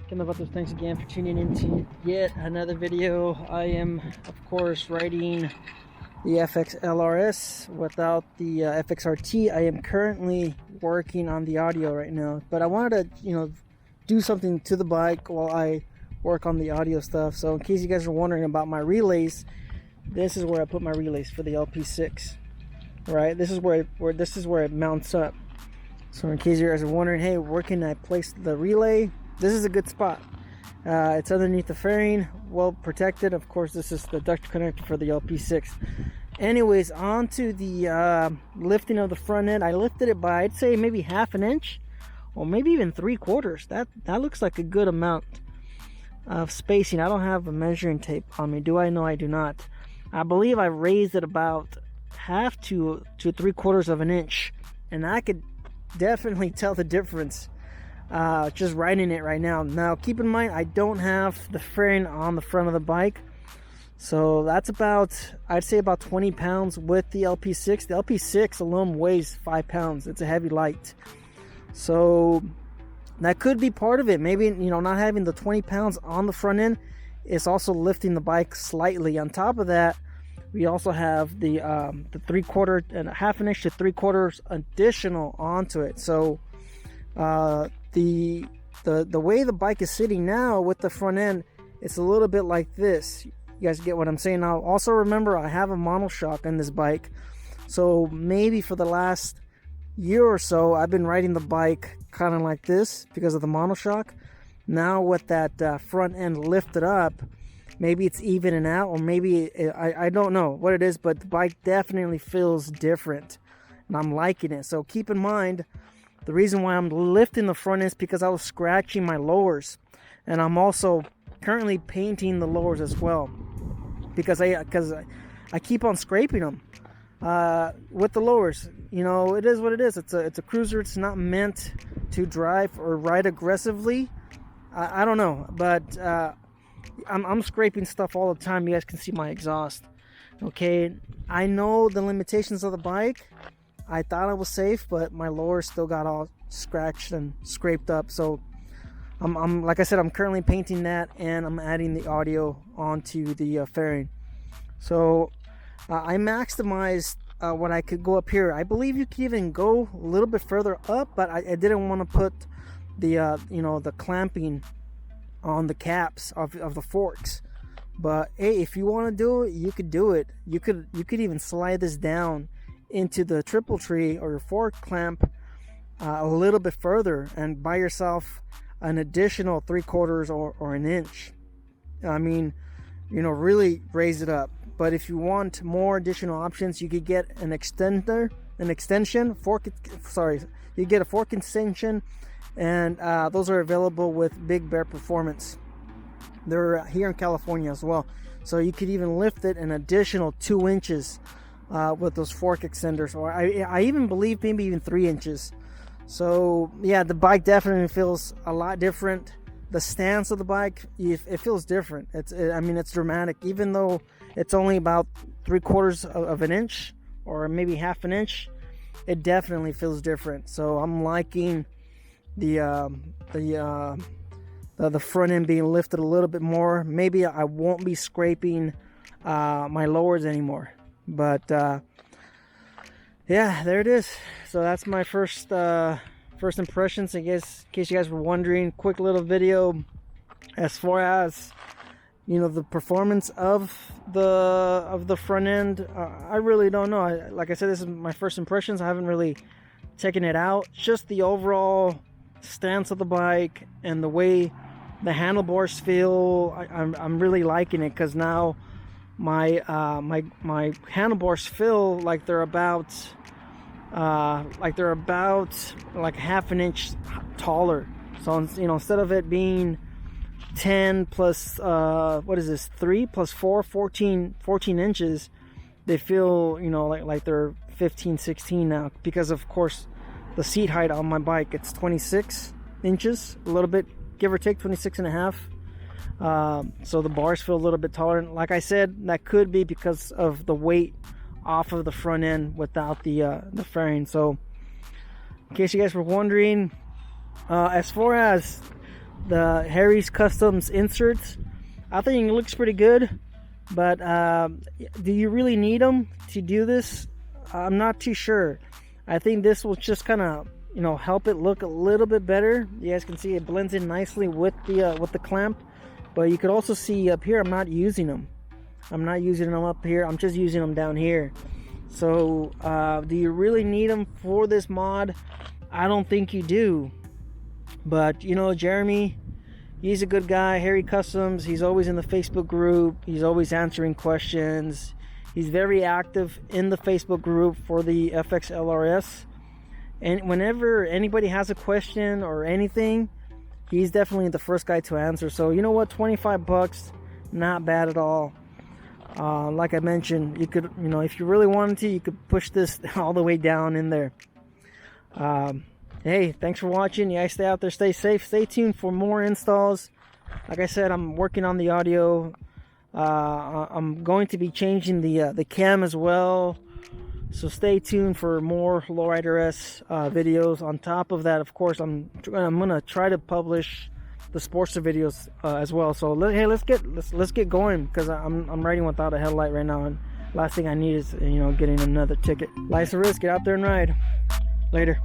Thanks again for tuning into yet another video. I am, of course, riding the FXLRS without the FXRT. I am currently working on the audio right now, but I wanted to, do something to the bike while I work on the audio stuff. So in case you guys are wondering about my relays, this is where I put my relays for the LP6. Right, this is where it mounts up. So in case you guys are wondering, hey, where can I place the relay? This is a good spot. It's underneath the fairing, well protected. Of course, this is the duct connector for the LP6. Anyways, on to the lifting of the front end. I lifted it by, I'd say, maybe half an inch, or maybe even 3/4. That looks like a good amount of spacing. I don't have a measuring tape on me. Do I? No, I do not. I believe I raised it about half to 3/4 of an inch, and I could definitely tell the difference just riding it right now. Now keep in mind, I don't have the fairing on the front of the bike, so that's about, I'd say, about 20 pounds with the LP6. The LP6 alone weighs 5 pounds. It's a heavy light, so that could be part of it. Maybe, not having the 20 pounds on the front end is also lifting the bike slightly. On top of that, we also have the 3/4 and a half an inch to 3/4 additional onto it. So the way the bike is sitting now with the front end, it's a little bit like this. You guys get what I'm saying? Now also remember, I have a monoshock on this bike, so maybe for the last year or so I've been riding the bike kind of like this because of the monoshock. Now with that front end lifted up, maybe it's evening out, or maybe I don't know what it is, but the bike definitely feels different, and I'm liking it. So keep in mind, the reason why I'm lifting the front is because I was scratching my lowers, and I'm also currently painting the lowers as well, because I keep on scraping them with the lowers. It is what it is. It's a cruiser. It's not meant to drive or ride aggressively. I don't know, but I'm scraping stuff all the time. You guys can see my exhaust. Okay, I know the limitations of the bike. I thought I was safe, but my lower still got all scratched and scraped up. So I'm like I said, I'm currently painting that, and I'm adding the audio onto the fairing. So I maximized what I could go up here. I believe you could even go a little bit further up, but I didn't want to put the the clamping on the caps of the forks. But hey, if you want to do it, you could do it. You could even slide this down into the triple tree or your fork clamp a little bit further and buy yourself an additional 3/4 or an inch. I mean, really raise it up. But if you want more additional options, you could get an extension fork. Sorry, you get a fork extension, and those are available with Big Bear Performance. They're here in California as well, so you could even lift it an additional 2 inches with those fork extenders, or I even believe maybe even 3 inches. So yeah, the bike definitely feels a lot different. The stance of the bike, it feels different. It's dramatic, even though it's only about 3/4 of an inch or maybe half an inch. It definitely feels different. So I'm liking the front end being lifted a little bit more. Maybe I won't be scraping my lowers anymore, but yeah, there it is. So that's my first impressions. I guess in case you guys were wondering, quick little video as far as the performance of the front end. I really don't know. Like I said, this is my first impressions. I haven't really taken it out. Just the overall stance of the bike and the way the handlebars feel. I'm really liking it, because now my handlebars feel like they're about like half an inch taller. So instead of it being 10 plus 3 plus 4, 14 inches, they feel like they're 15, 16 now, because of course the seat height on my bike, it's 26 inches, a little bit, give or take, 26 and a half. So the bars feel a little bit taller. Like I said, that could be because of the weight off of the front end without the fairing. So in case you guys were wondering, as far as the Harry's Customs inserts. I think it looks pretty good, but do you really need them to do this? I'm not too sure. I think this will just kind of, you know, help it look a little bit better. You guys can see it blends in nicely with the clamp, but you could also see up here I'm not using them. I'm not using them up here. I'm just using them down here. So do you really need them for this mod? I don't think you do. But you know, Jeremy, he's a good guy. Harry Customs, he's always in the Facebook group. He's always answering questions. He's very active in the Facebook group for the FX LRS. And whenever anybody has a question or anything, he's definitely the first guy to answer. So you know what, 25 bucks, not bad at all. Like I mentioned, you could, you know, if you really wanted to, you could push this all the way down in there. Hey, thanks for watching. You guys stay out there, stay safe, stay tuned for more installs. Like I said, I'm working on the audio. I'm going to be changing the cam as well, so stay tuned for more Lowrider S videos. On top of that, of course, I'm gonna try to publish the Sportster videos as well. So hey, let's get going, because I'm riding without a headlight right now, and last thing I need is, you know, getting another ticket. Life's a risk. Get out there and ride. Later.